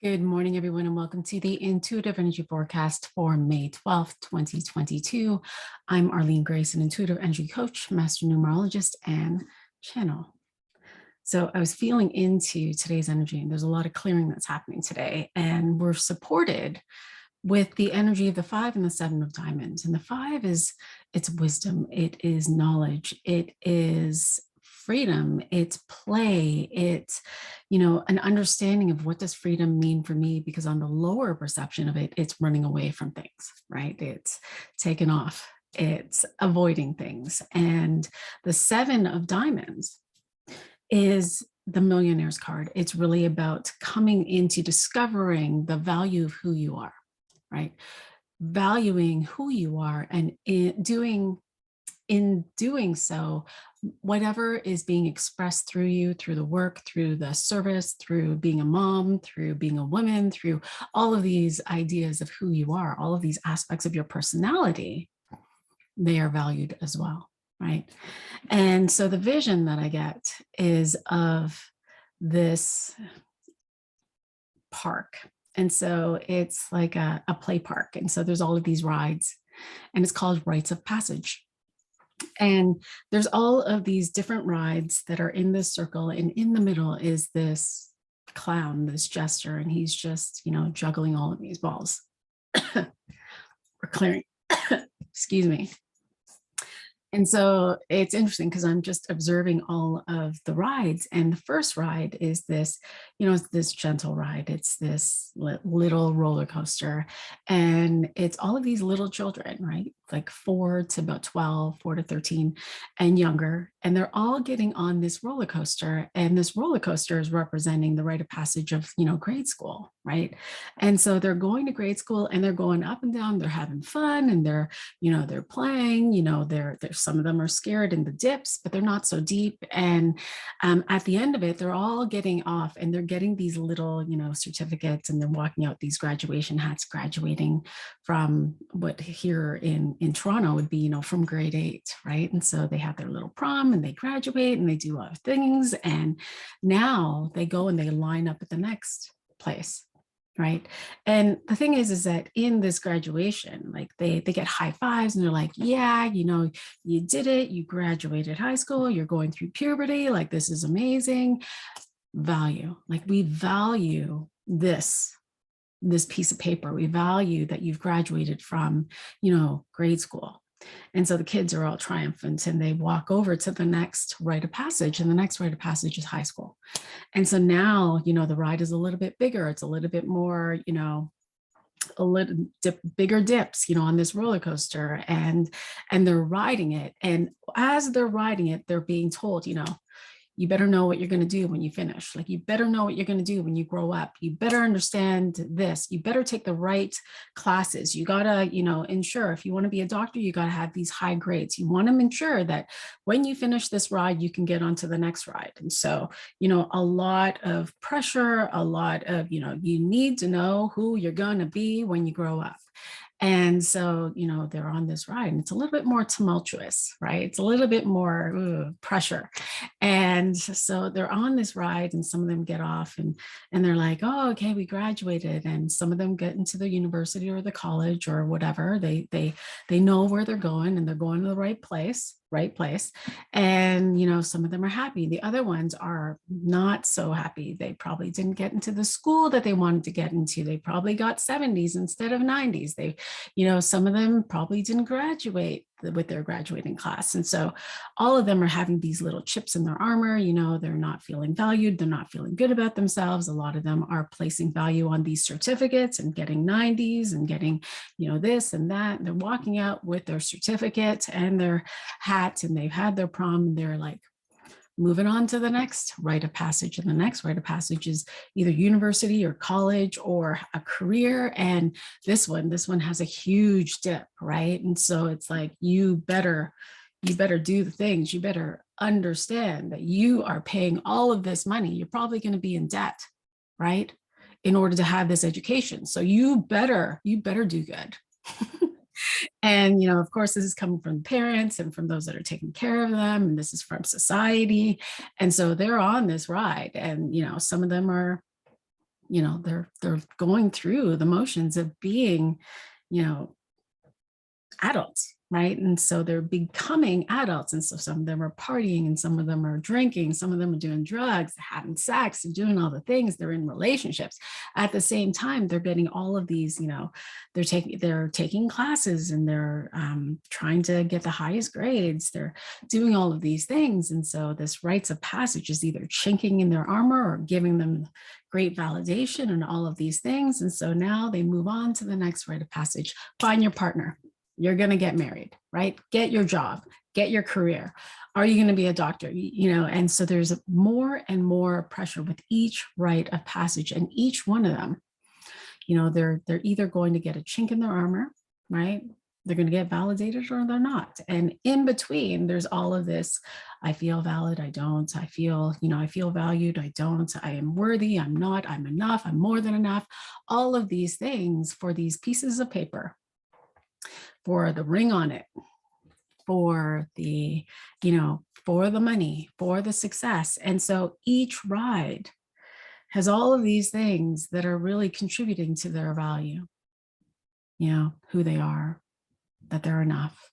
Good morning, everyone, and welcome to the Intuitive Energy Forecast for May 12th, 2022. I'm Arlene Grace, an intuitive energy coach, master numerologist, and channel. So I was feeling into today's energy, and there's a lot of clearing that's happening today, and we're supported with the energy of the 5 and the 7 of diamonds. And the 5 is it's wisdom, it is knowledge, it is freedom, it's play, it's an understanding of what does freedom mean for me, because on the lower perception of it, it's running away from things, right? It's taken off, it's avoiding things. And the 7 of diamonds is the millionaire's card. It's really about coming into discovering the value of who you are, right? Valuing who you are, and in doing so, whatever is being expressed through you, through the work, through the service, through being a mom, through being a woman, through all of these ideas of who you are, all of these aspects of your personality, they are valued as well, right? And so the vision that I get is of this park. And so it's like a play park. And so there's all of these rides, and it's called Rites of Passage. And there's all of these different rides that are in this circle, and in the middle is this clown, this jester, and he's just, juggling all of these balls or clearing. Excuse me. And so it's interesting because I'm just observing all of the rides. And the first ride is this, it's this gentle ride. It's this little roller coaster. And it's all of these little children, right? Like 4 to about 12, 4 to 13 and younger. And they're all getting on this roller coaster. And this roller coaster is representing the rite of passage of, grade school, right? And so they're going to grade school and they're going up and down. They're having fun and they're playing, they're some of them are scared in the dips, but they're not so deep. And at the end of it, they're all getting off and they're getting these little, certificates, and they're walking out these graduation hats, graduating from what here in Toronto would be, from grade 8, right? And so they have their little prom and they graduate and they do other things. And now they go and they line up at the next place. Right. And the thing is that in this graduation, like they get high fives and they're like, yeah, you did it. You graduated high school. You're going through puberty. Like, this is amazing. Value. Like, we value this piece of paper. We value that you've graduated from, grade school. And so the kids are all triumphant and they walk over to the next rite of passage, and the next rite of passage is high school. And so now, the ride is a little bit bigger. It's a little bit more, a little bigger dips, on this roller coaster, and they're riding it. And as they're riding it, they're being told, you better know what you're going to do when you finish. Like, you better know what you're going to do when you grow up. You better understand this. You better take the right classes. You got to, ensure, if you want to be a doctor, you got to have these high grades. You want to ensure that when you finish this ride, you can get onto the next ride. And so, a lot of pressure, a lot of, you need to know who you're going to be when you grow up. And so, they're on this ride, and it's a little bit more tumultuous, right? It's a little bit more pressure. And so they're on this ride, and some of them get off and they're like, oh, okay, we graduated. And some of them get into the university or the college or whatever. They know where they're going, and they're going to the right place. And, some of them are happy. The other ones are not so happy. They probably didn't get into the school that they wanted to get into. They probably got 70s instead of 90s. Some of them probably didn't graduate with their graduating class. And so all of them are having these little chips in their armor. They're not feeling valued. They're not feeling good about themselves. A lot of them are placing value on these certificates and getting 90s and getting, this and that. And they're walking out with their certificate and their hat, and they've had their prom, and they're like, moving on to the next rite of passage. And the next rite of passage is either university or college or a career. And this one has a huge dip, right? And so it's like, you better do the things. You better understand that you are paying all of this money. You're probably going to be in debt, right, in order to have this education. So you better do good. And, of course, this is coming from parents and from those that are taking care of them. And this is from society. And so they're on this ride. And, some of them are they're going through the motions of being, you know, adults, right? And so they're becoming adults. And so some of them are partying and some of them are drinking, some of them are doing drugs, having sex and doing all the things. They're in relationships. At the same time, they're getting all of these, they're taking classes and they're trying to get the highest grades. They're doing all of these things. And so this rites of passage is either chinking in their armor or giving them great validation and all of these things. And so now they move on to the next rite of passage. Find your partner. You're going to get married, right? Get your job, get your career. Are you going to be a doctor? And so there's more and more pressure with each rite of passage, and each one of them, they're either going to get a chink in their armor, right? They're going to get validated or they're not. And in between, there's all of this. I feel valid. I don't. I feel valued. I don't. I am worthy. I'm not. I'm enough. I'm more than enough. All of these things for these pieces of paper, for the ring on it, for the, for the money, for the success. And so each ride has all of these things that are really contributing to their value, who they are, that they're enough.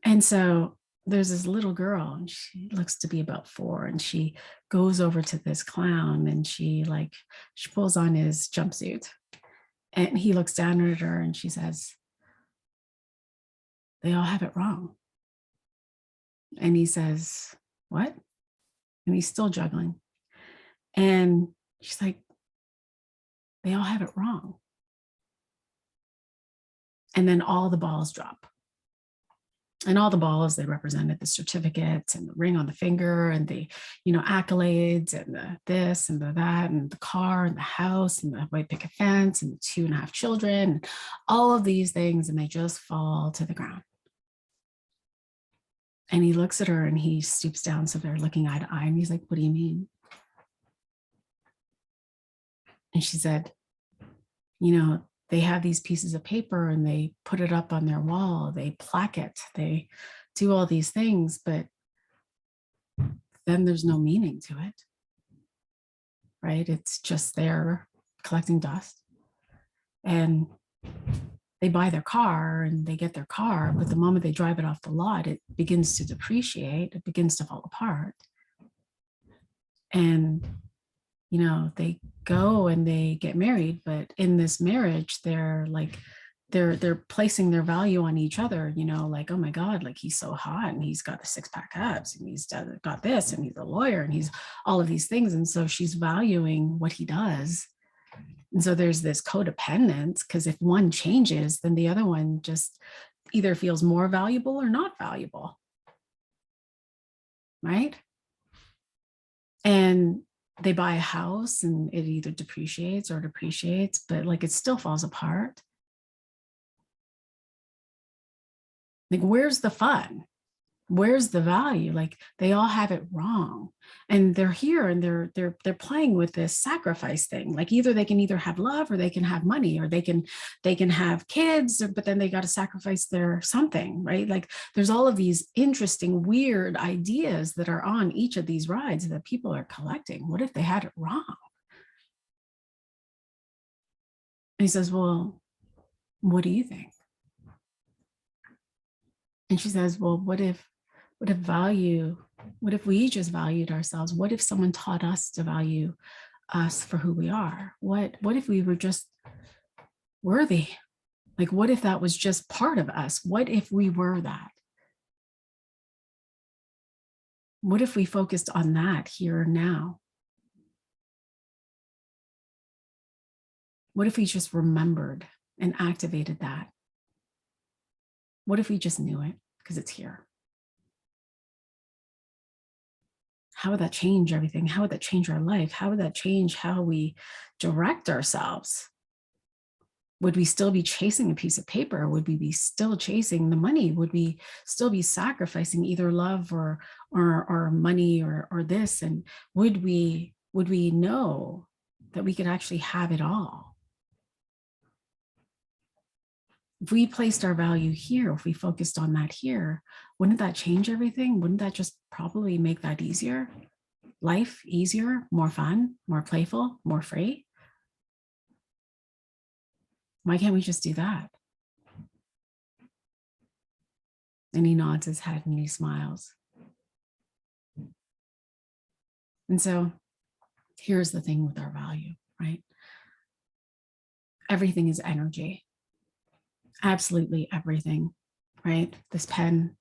And so there's this little girl, and she looks to be about 4, and she goes over to this clown and she pulls on his jumpsuit, and he looks down at her and she says, "They all have it wrong." And he says, "What?" And he's still juggling. And she's like, "They all have it wrong." And then all the balls drop. And all the balls, they represented the certificates and the ring on the finger and the, accolades and the this and the that and the car and the house and the white picket fence and the 2.5 children, all of these things, and they just fall to the ground. And he looks at her and he stoops down, so they're looking eye to eye, and he's like, "What do you mean?" And she said, they have these pieces of paper and they put it up on their wall, they plaque it, they do all these things, but then there's no meaning to it, right? It's just there collecting dust. And they buy their car and they get their car, but the moment they drive it off the lot, it begins to depreciate, it begins to fall apart. And they go and they get married, but in this marriage, they're placing their value on each other, like, "Oh my God, like he's so hot and he's got the 6-pack abs and he's got this and he's a lawyer and he's all of these things." And so she's valuing what he does. And so there's this codependence, because if one changes, then the other one just either feels more valuable or not valuable, right? And they buy a house and it either depreciates or depreciates, but it still falls apart. Where's the fun? Where's the value? They all have it wrong. And they're here and they're playing with this sacrifice thing. Either they can either have love or they can have money, or they can have kids, but then they got to sacrifice their something, right? There's all of these interesting, weird ideas that are on each of these rides that people are collecting. What if they had it wrong? And he says, "Well, what do you think?" And she says, "Well, what if we just valued ourselves? What if someone taught us to value us for who we are? What if we were just worthy? What if that was just part of us? What if we were that? What if we focused on that here and now? What if we just remembered and activated that? What if we just knew it because it's here?" How would that change everything? How would that change our life? How would that change how we direct ourselves? Would we still be chasing a piece of paper? Would we be still chasing the money? Would we still be sacrificing either love or money or this? And would we know that we could actually have it all? If we placed our value here, if we focused on that here, wouldn't that change everything? Wouldn't that just probably make that easier? life easier, more fun, more playful, more free? Why can't we just do that? And he nods his head and he smiles. And so here's the thing with our value, right? Everything is energy. Absolutely everything, right? This pen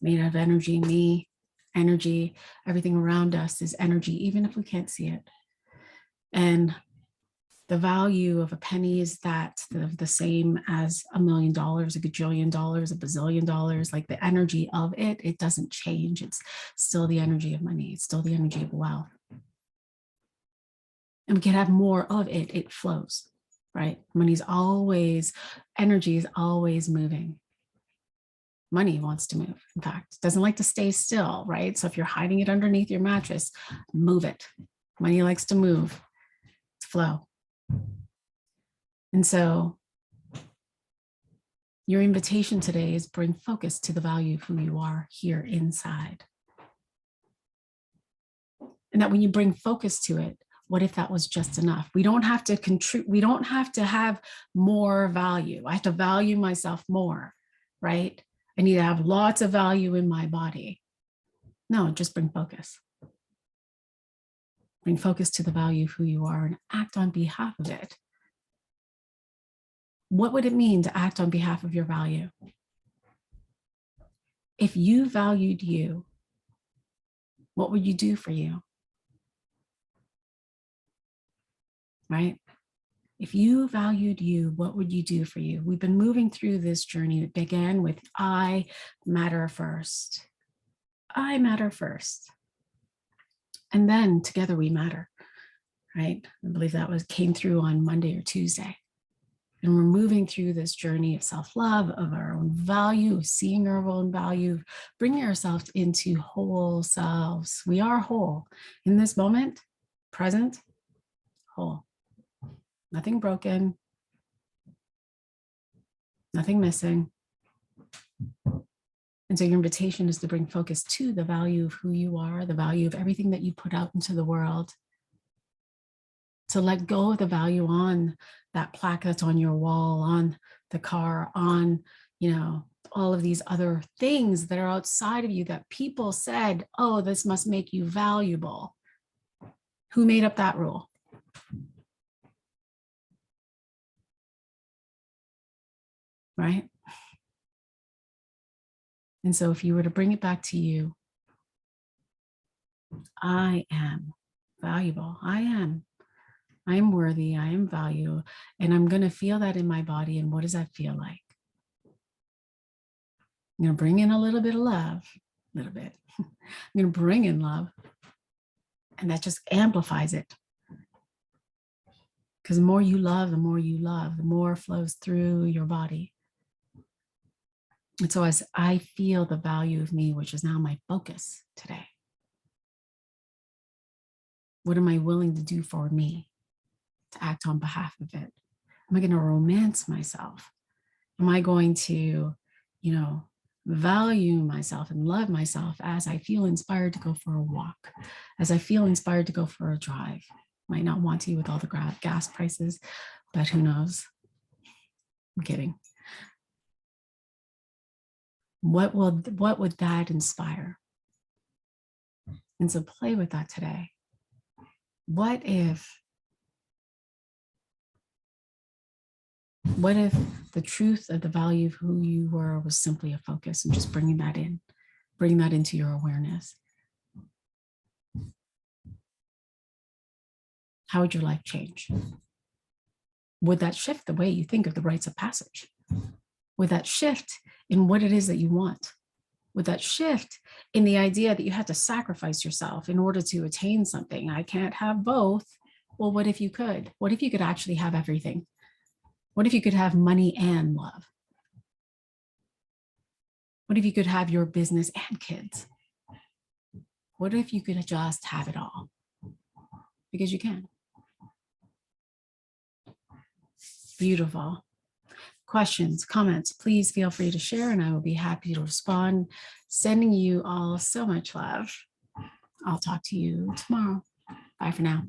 made out of energy, me, energy, everything around us is energy, even if we can't see it. And the value of a penny is that the same as $1 million, a gajillion dollars, a bazillion dollars. Like the energy of it, it doesn't change. It's still the energy of money. It's still the energy of wealth. And we can have more of it. It flows, right? Money's always, energy is always moving. Money wants to move, in fact, doesn't like to stay still, right? So if you're hiding it underneath your mattress, move it. Money likes to move, to flow. And so your invitation today is bring focus to the value of who you are here inside. And that when you bring focus to it, what if that was just enough? We don't have to contribute. We don't have to have more value. I have to value myself more, right? I need to have lots of value in my body. No, just bring focus. Bring focus to the value of who you are and act on behalf of it. What would it mean to act on behalf of your value? If you valued you, what would you do for you? Right? If you valued you, what would you do for you? We've been moving through this journey. It began with I matter first. I matter first. And then together we matter, right? I believe that came through on Monday or Tuesday. And we're moving through this journey of self-love, of our own value, of seeing our own value, bringing ourselves into whole selves. We are whole. In this moment, present, whole. Nothing broken, nothing missing. And so your invitation is to bring focus to the value of who you are, the value of everything that you put out into the world. To let go of the value on that plaque that's on your wall, on the car, on, all of these other things that are outside of you that people said, oh, this must make you valuable. Who made up that rule? Right? And so if you were to bring it back to you, I am valuable. I am worthy. I am value. And I'm going to feel that in my body. And what does that feel like? I'm going to bring in a little bit of love, a little bit. I'm going to bring in love. And that just amplifies it. Because the more you love, the more flows through your body. And so as I feel the value of me, which is now my focus today, what am I willing to do for me to act on behalf of it? Am I going to romance myself? Am I going to, value myself and love myself as I feel inspired to go for a walk, as I feel inspired to go for a drive? Might not want to with all the gas prices, but who knows? I'm kidding. What would that inspire? And so play with that today. What if the truth of the value of who you were was simply a focus, and just bring that into your awareness? How would your life change? Would that shift the way you think of the rites of passage? Would that shift in what it is that you want? Would that shift in the idea that you had to sacrifice yourself in order to attain something? I can't have both. Well, what if you could? What if you could actually have everything? What if you could have money and love? What if you could have your business and kids? What if you could just have it all? Because you can. Beautiful. Questions, comments, please feel free to share and I will be happy to respond. Sending you all so much love. I'll talk to you tomorrow. Bye for now.